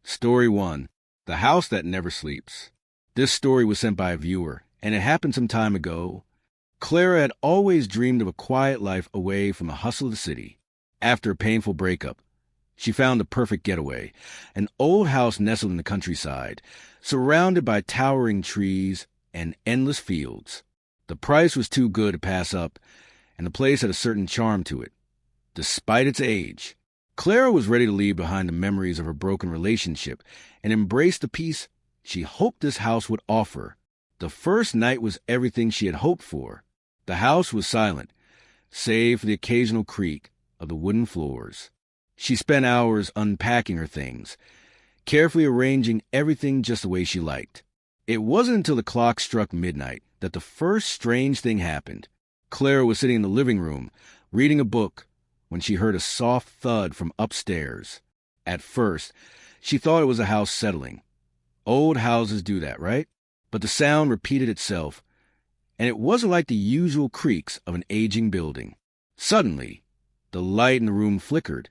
Story 1. The House That Never Sleeps. This story was sent by a viewer, and it happened some time ago. Clara had always dreamed of a quiet life away from the hustle of the city. After a painful breakup, she found the perfect getaway, an old house nestled in the countryside, surrounded by towering trees and endless fields. The price was too good to pass up, and the place had a certain charm to it, despite its age. Clara was ready to leave behind the memories of her broken relationship and embrace the peace she hoped this house would offer. The first night was everything she had hoped for. The house was silent, save for the occasional creak of the wooden floors. She spent hours unpacking her things, carefully arranging everything just the way she liked. It wasn't until the clock struck midnight that the first strange thing happened. Clara was sitting in the living room, reading a book, when she heard a soft thud from upstairs. At first, she thought it was the house settling. Old houses do that, right? But the sound repeated itself, and it wasn't like the usual creaks of an aging building. Suddenly, the light in the room flickered,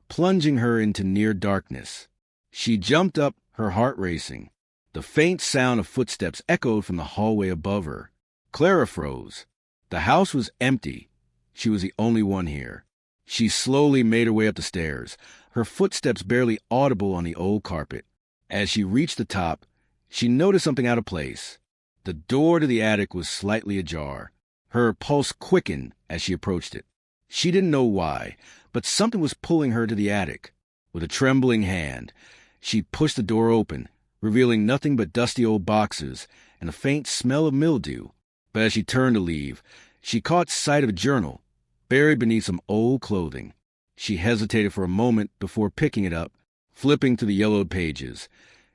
plunging her into near darkness. She jumped up, her heart racing. The faint sound of footsteps echoed from the hallway above her. Clara froze. The house was empty. She was the only one here. She slowly made her way up the stairs, her footsteps barely audible on the old carpet. As she reached the top, she noticed something out of place. The door to the attic was slightly ajar. Her pulse quickened as she approached it. She didn't know why, but something was pulling her to the attic. With a trembling hand, she pushed the door open, revealing nothing but dusty old boxes and a faint smell of mildew. But as she turned to leave, she caught sight of a journal, buried beneath some old clothing. She hesitated for a moment before picking it up, flipping through the yellowed pages.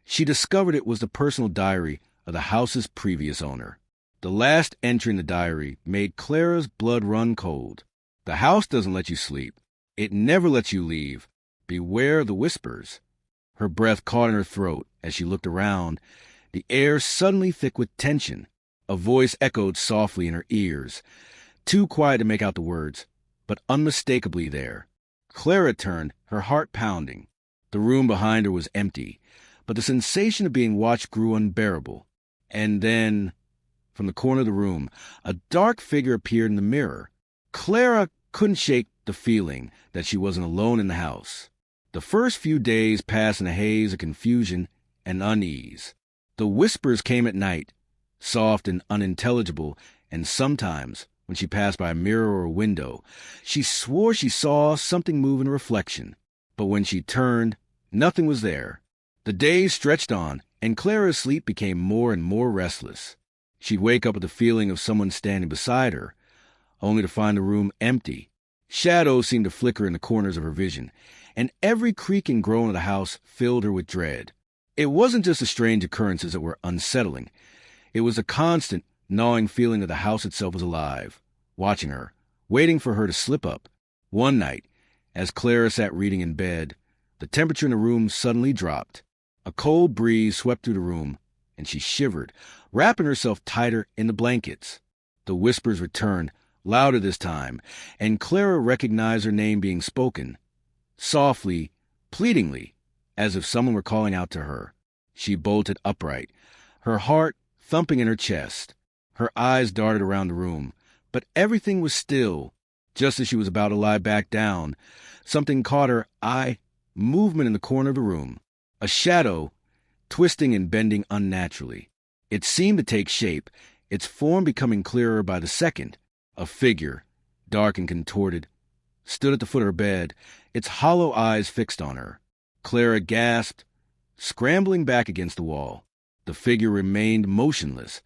She discovered it was the personal diary of the house's previous owner. The last entry in the diary made Clara's blood run cold. The house doesn't let you sleep. It never lets you leave. Beware the whispers. Her breath caught in her throat as she looked around, the air suddenly thick with tension. A voice echoed softly in her ears, too quiet to make out the words, but unmistakably there. Clara turned, her heart pounding. The room behind her was empty, but the sensation of being watched grew unbearable. And then, from the corner of the room, a dark figure appeared in the mirror. Clara couldn't shake the feeling that she wasn't alone in the house. The first few days passed in a haze of confusion and unease. The whispers came at night, soft and unintelligible, and sometimes, when she passed by a mirror or a window, she swore she saw something move in a reflection. But when she turned, nothing was there. The days stretched on, and Clara's sleep became more and more restless. She'd wake up with the feeling of someone standing beside her, only to find the room empty. Shadows seemed to flicker in the corners of her vision, and every creak and groan of the house filled her with dread. It wasn't just the strange occurrences that were unsettling. It was a constant, gnawing feeling that the house itself was alive, watching her, waiting for her to slip up. One night, as Clara sat reading in bed, the temperature in the room suddenly dropped. A cold breeze swept through the room, and she shivered, wrapping herself tighter in the blankets. The whispers returned, louder this time, and Clara recognized her name being spoken, softly, pleadingly, as if someone were calling out to her. She bolted upright, her heart thumping in her chest. Her eyes darted around the room, but everything was still. Just as she was about to lie back down, something caught her eye, movement in the corner of the room. A shadow, twisting and bending unnaturally. It seemed to take shape, its form becoming clearer by the second. A figure, dark and contorted, stood at the foot of her bed, its hollow eyes fixed on her. Clara gasped, scrambling back against the wall. The figure remained motionless,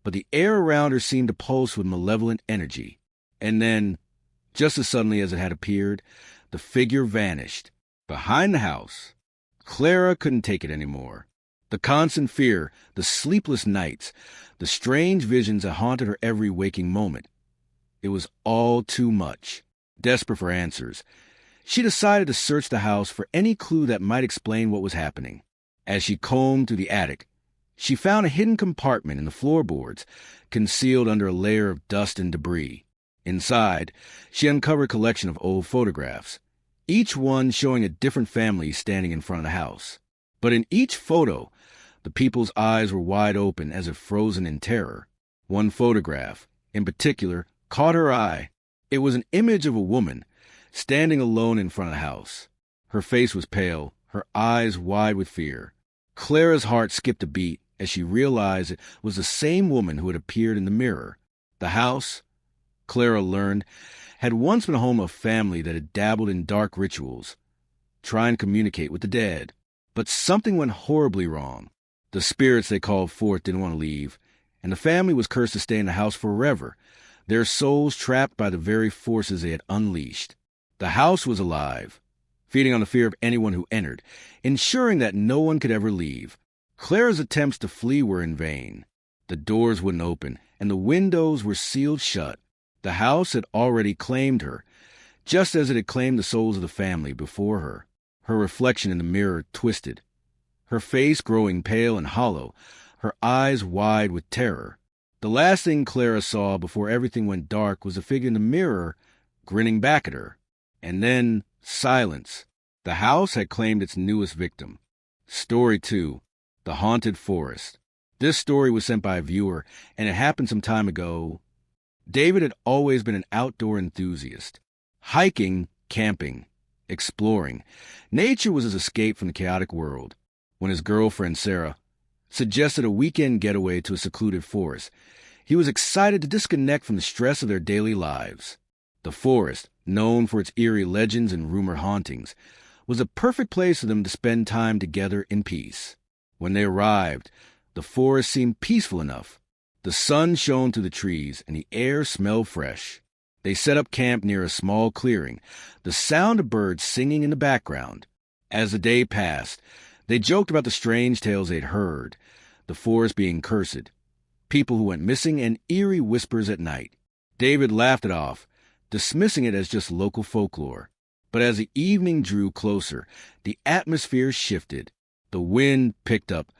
but the air around her seemed to pulse with malevolent energy. And then, just as suddenly as it had appeared, the figure vanished. Behind the house, Clara couldn't take it anymore. The constant fear, the sleepless nights, the strange visions that haunted her every waking moment. It was all too much. Desperate for answers, she decided to search the house for any clue that might explain what was happening. As she combed through the attic, she found a hidden compartment in the floorboards, concealed under a layer of dust and debris. Inside, she uncovered a collection of old photographs, each one showing a different family standing in front of the house. But in each photo, the people's eyes were wide open as if frozen in terror. One photograph, in particular, caught her eye. It was an image of a woman standing alone in front of the house. Her face was pale, her eyes wide with fear. Clara's heart skipped a beat as she realized it was the same woman who had appeared in the mirror. The house, Clara learned, had once been home of a family that had dabbled in dark rituals, trying to communicate with the dead. But something went horribly wrong. The spirits they called forth didn't want to leave, and the family was cursed to stay in the house forever, their souls trapped by the very forces they had unleashed. The house was alive, feeding on the fear of anyone who entered, ensuring that no one could ever leave. Clara's attempts to flee were in vain. The doors wouldn't open, and the windows were sealed shut. The house had already claimed her, just as it had claimed the souls of the family before her. Her reflection in the mirror twisted, her face growing pale and hollow, her eyes wide with terror. The last thing Clara saw before everything went dark was a figure in the mirror grinning back at her. And then silence. The house had claimed its newest victim. Story 2. The Haunted Forest. This story was sent by a viewer, and it happened some time ago. David had always been an outdoor enthusiast. Hiking, camping, exploring. Nature was his escape from the chaotic world. When his girlfriend, Sarah, suggested a weekend getaway to a secluded forest, he was excited to disconnect from the stress of their daily lives. The forest, known for its eerie legends and rumored hauntings, was a perfect place for them to spend time together in peace. When they arrived, the forest seemed peaceful enough. The sun shone through the trees, and the air smelled fresh. They set up camp near a small clearing, the sound of birds singing in the background. As the day passed, they joked about the strange tales they'd heard, the forest being cursed, people who went missing, and eerie whispers at night. David laughed it off, dismissing it as just local folklore. But as the evening drew closer, the atmosphere shifted. The wind picked up,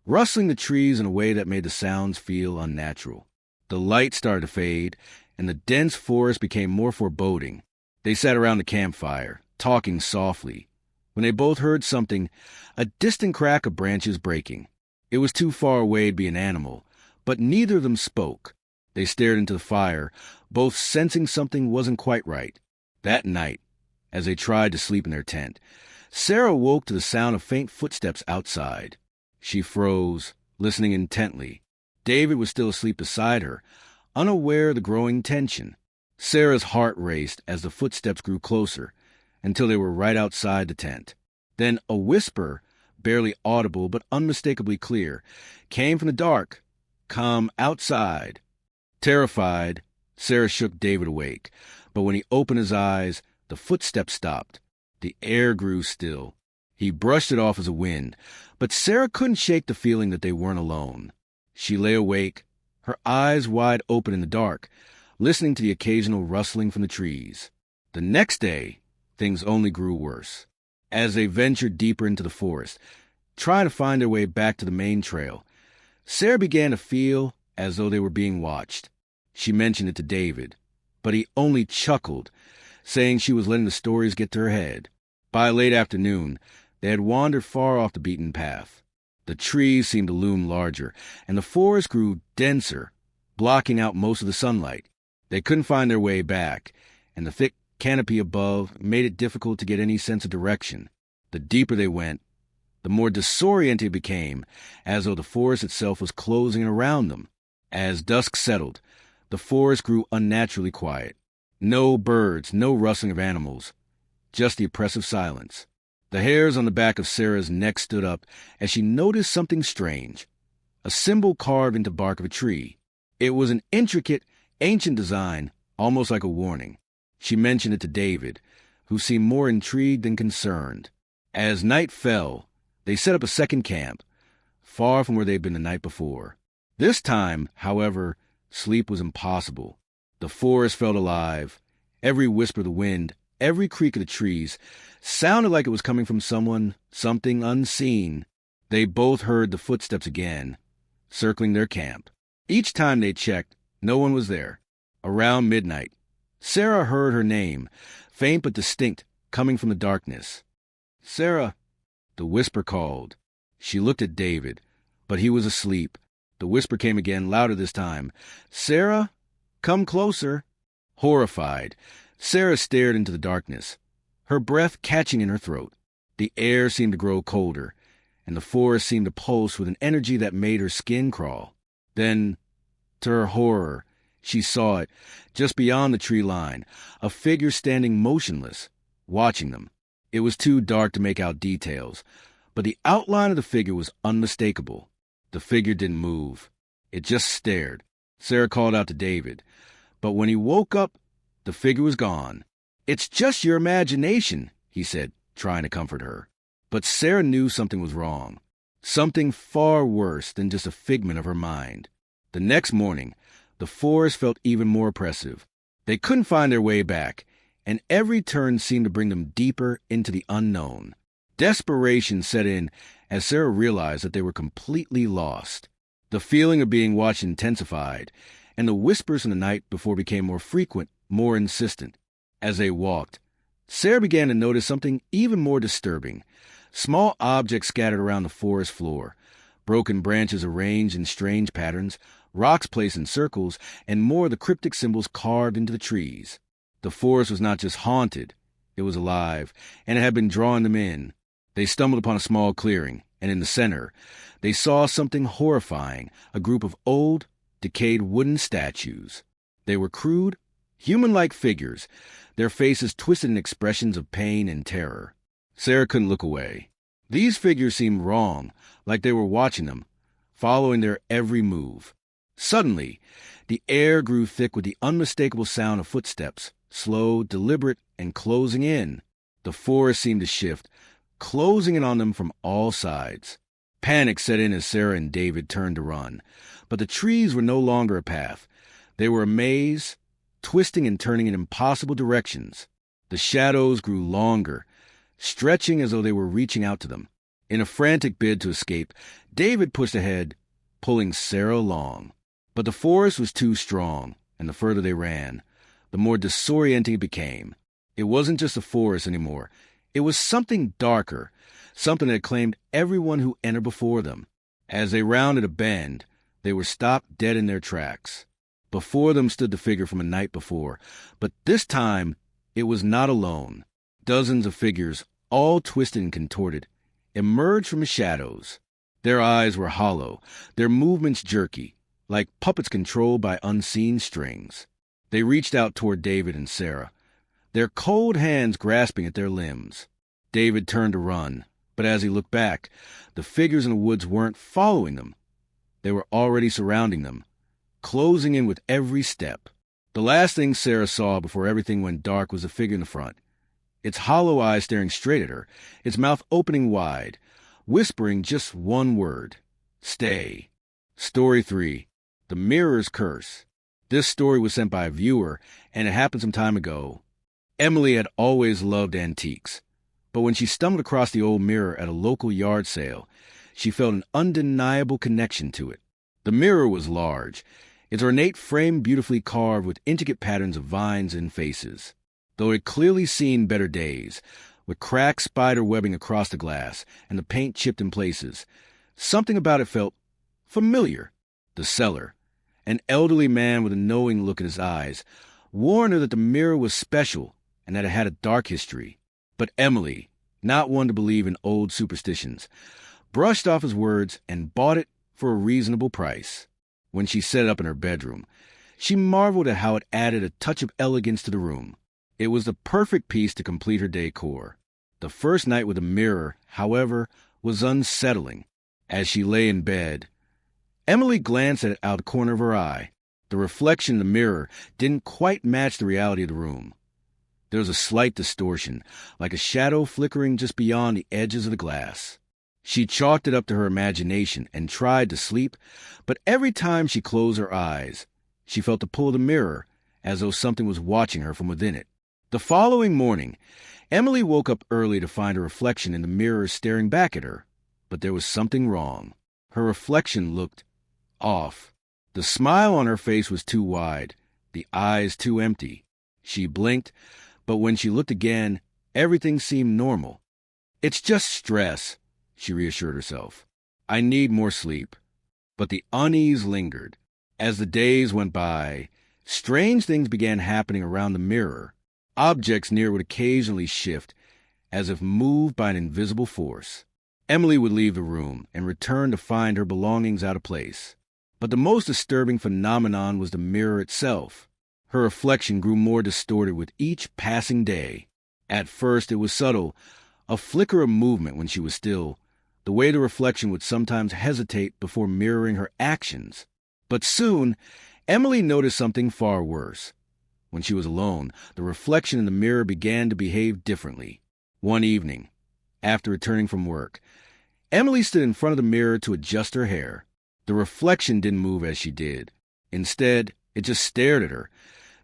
rustling the trees in a way that made the sounds feel unnatural. The light started to fade, and the dense forest became more foreboding. They sat around the campfire, talking softly, when they both heard something, a distant crack of branches breaking. It was too far away to be an animal, but neither of them spoke. They stared into the fire, both sensing something wasn't quite right. That night, as they tried to sleep in their tent, Sarah woke to the sound of faint footsteps outside. She froze, listening intently. David was still asleep beside her, unaware of the growing tension. Sarah's heart raced as the footsteps grew closer, until they were right outside the tent. Then a whisper, barely audible but unmistakably clear, came from the dark. "Come outside." Terrified, Sarah shook David awake, but when he opened his eyes, the footsteps stopped. The air grew still. He brushed it off as a wind, but Sarah couldn't shake the feeling that they weren't alone. She lay awake, her eyes wide open in the dark, listening to the occasional rustling from the trees. The next day, things only grew worse. As they ventured deeper into the forest, trying to find their way back to the main trail, Sarah began to feel as though they were being watched. She mentioned it to David, but he only chuckled, saying she was letting the stories get to her head. By late afternoon, they had wandered far off the beaten path. The trees seemed to loom larger, and the forest grew denser, blocking out most of the sunlight. They couldn't find their way back, and the thick canopy above made it difficult to get any sense of direction. The deeper they went, the more disoriented it became, as though the forest itself was closing in around them. As dusk settled, the forest grew unnaturally quiet. No birds, no rustling of animals, just the oppressive silence. The hairs on the back of Sarah's neck stood up as she noticed something strange, a symbol carved into bark of a tree. It was an intricate, ancient design, almost like a warning. She mentioned it to David, who seemed more intrigued than concerned. As night fell, they set up a second camp, far from where they'd been the night before. This time, however, sleep was impossible. The forest felt alive. Every whisper of the wind, every creak of the trees, sounded like it was coming from someone, something unseen. They both heard the footsteps again, circling their camp. Each time they checked, no one was there. Around midnight, Sarah heard her name, faint but distinct, coming from the darkness. "Sarah," the whisper called. She looked at David, but he was asleep. The whisper came again, louder this time. "Sarah, come closer." Horrified, Sarah stared into the darkness, her breath catching in her throat. The air seemed to grow colder, and the forest seemed to pulse with an energy that made her skin crawl. Then, to her horror, she saw it, just beyond the tree line, a figure standing motionless, watching them. It was too dark to make out details, but the outline of the figure was unmistakable. The figure didn't move. It just stared. Sarah called out to David, but when he woke up, the figure was gone. "It's just your imagination," he said, trying to comfort her. But Sarah knew something was wrong, something far worse than just a figment of her mind. The next morning, the forest felt even more oppressive. They couldn't find their way back, and every turn seemed to bring them deeper into the unknown. Desperation set in as Sarah realized that they were completely lost. The feeling of being watched intensified, and the whispers in the night before became more frequent, more insistent. As they walked, Sarah began to notice something even more disturbing. Small objects scattered around the forest floor, broken branches arranged in strange patterns, rocks placed in circles, and more of the cryptic symbols carved into the trees. The forest was not just haunted, it was alive, and it had been drawing them in. They stumbled upon a small clearing, and in the center, they saw something horrifying, a group of old, decayed wooden statues. They were crude, human-like figures, their faces twisted in expressions of pain and terror. Sarah couldn't look away. These figures seemed wrong, like they were watching them, following their every move. Suddenly, the air grew thick with the unmistakable sound of footsteps, slow, deliberate, and closing in. The forest seemed to shift, closing in on them from all sides. Panic set in as Sarah and David turned to run, but the trees were no longer a path. They were a maze, twisting and turning in impossible directions. The shadows grew longer, stretching as though they were reaching out to them. In a frantic bid to escape, David pushed ahead, pulling Sarah along. But the forest was too strong, and the further they ran, the more disorienting it became. It wasn't just a forest anymore. It was something darker, something that claimed everyone who entered before them. As they rounded a bend, they were stopped dead in their tracks. Before them stood the figure from a night before, but this time it was not alone. Dozens of figures, all twisted and contorted, emerged from the shadows. Their eyes were hollow, their movements jerky, like puppets controlled by unseen strings. They reached out toward David and Sarah, their cold hands grasping at their limbs. David turned to run, but as he looked back, the figures in the woods weren't following them. They were already surrounding them, closing in with every step. The last thing Sarah saw before everything went dark was the figure in the front, its hollow eyes staring straight at her, its mouth opening wide, whispering just one word: "Stay." Story 3. The Mirror's Curse. This story was sent by a viewer, and it happened some time ago. Emily had always loved antiques, but when she stumbled across the old mirror at a local yard sale, she felt an undeniable connection to it. The mirror was large, its ornate frame beautifully carved with intricate patterns of vines and faces. Though it had clearly seen better days, with cracked spider webbing across the glass and the paint chipped in places, something about it felt familiar. The seller, an elderly man with a knowing look in his eyes, warned her that the mirror was special and that it had a dark history. But Emily, not one to believe in old superstitions, brushed off his words and bought it for a reasonable price. When she set it up in her bedroom, she marveled at how it added a touch of elegance to the room. It was the perfect piece to complete her decor. The first night with a mirror, however, was unsettling. As she lay in bed, Emily glanced at it out of the corner of her eye. The reflection in the mirror didn't quite match the reality of the room. There was a slight distortion, like a shadow flickering just beyond the edges of the glass. She chalked it up to her imagination and tried to sleep, but every time she closed her eyes, she felt the pull of the mirror, as though something was watching her from within it. The following morning, Emily woke up early to find her reflection in the mirror staring back at her, but there was something wrong. Her reflection looked off. The smile on her face was too wide, the eyes too empty. She blinked, but when she looked again, everything seemed normal. "It's just stress," she reassured herself. I need more sleep. But the unease lingered. As the days went by, strange things began happening around the mirror. Objects near would occasionally shift, as if moved by an invisible force. Emily would leave the room and return to find her belongings out of place. But the most disturbing phenomenon was the mirror itself. Her reflection grew more distorted with each passing day. At first it was subtle, a flicker of movement when she was still, the way the reflection would sometimes hesitate before mirroring her actions. But soon, Emily noticed something far worse. When she was alone, the reflection in the mirror began to behave differently. One evening, after returning from work, Emily stood in front of the mirror to adjust her hair. The reflection didn't move as she did. Instead, it just stared at her,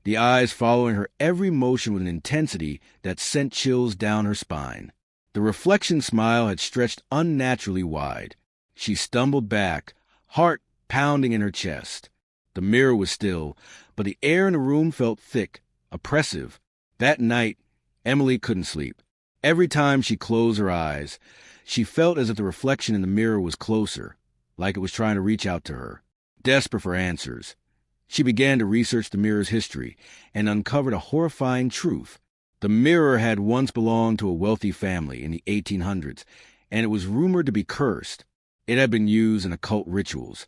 the eyes following her every motion with an intensity that sent chills down her spine. The reflection's smile had stretched unnaturally wide. She stumbled back, heart pounding in her chest. The mirror was still, but the air in the room felt thick, oppressive. That night, Emily couldn't sleep. Every time she closed her eyes, she felt as if the reflection in the mirror was closer, like it was trying to reach out to her. Desperate for answers, she began to research the mirror's history and uncovered a horrifying truth. The mirror had once belonged to a wealthy family in the 1800s, and it was rumored to be cursed. It had been used in occult rituals.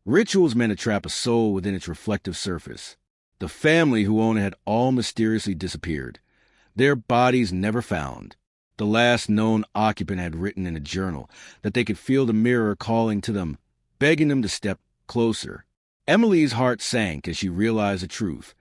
Rituals meant to trap a soul within its reflective surface. The family who owned it had all mysteriously disappeared, their bodies never found. The last known occupant had written in a journal that they could feel the mirror calling to them, begging them to step closer. Emily's heart sank as she realized the truth.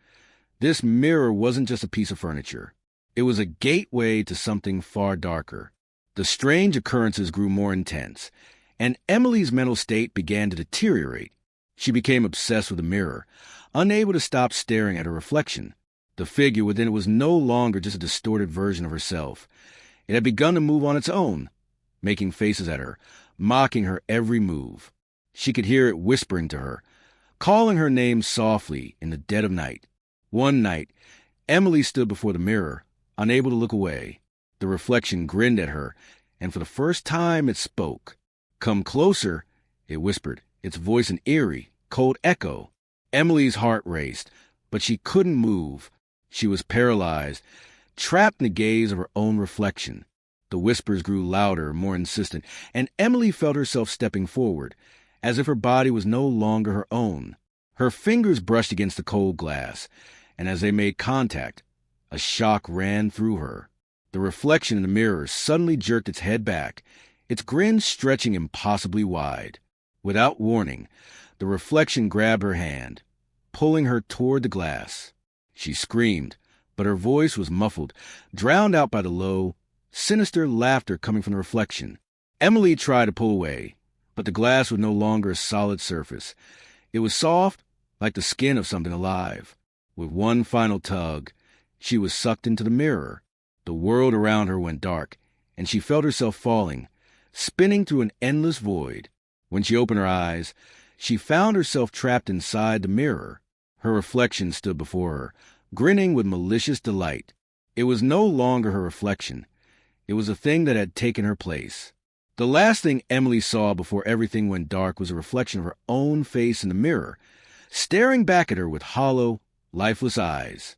This mirror wasn't just a piece of furniture. It was a gateway to something far darker. The strange occurrences grew more intense, and Emily's mental state began to deteriorate. She became obsessed with the mirror, unable to stop staring at her reflection. The figure within it was no longer just a distorted version of herself. It had begun to move on its own, making faces at her, mocking her every move. She could hear it whispering to her, calling her name softly in the dead of night. One night, Emily stood before the mirror, unable to look away. The reflection grinned at her, and for the first time it spoke. "Come closer," it whispered, its voice an eerie, cold echo. Emily's heart raced, but she couldn't move. She was paralyzed, trapped in the gaze of her own reflection. The whispers grew louder, more insistent, and Emily felt herself stepping forward, as if her body was no longer her own. Her fingers brushed against the cold glass, and as they made contact, a shock ran through her. The reflection in the mirror suddenly jerked its head back, its grin stretching impossibly wide. Without warning, the reflection grabbed her hand, pulling her toward the glass. She screamed, but her voice was muffled, drowned out by the low, sinister laughter coming from the reflection. Emily tried to pull away, but the glass was no longer a solid surface. It was soft, like the skin of something alive. With one final tug, she was sucked into the mirror. The world around her went dark, and she felt herself falling, spinning through an endless void. When she opened her eyes, she found herself trapped inside the mirror. Her reflection stood before her, grinning with malicious delight. It was no longer her reflection. It was a thing that had taken her place. The last thing Emily saw before everything went dark was a reflection of her own face in the mirror, staring back at her with hollow, lifeless eyes.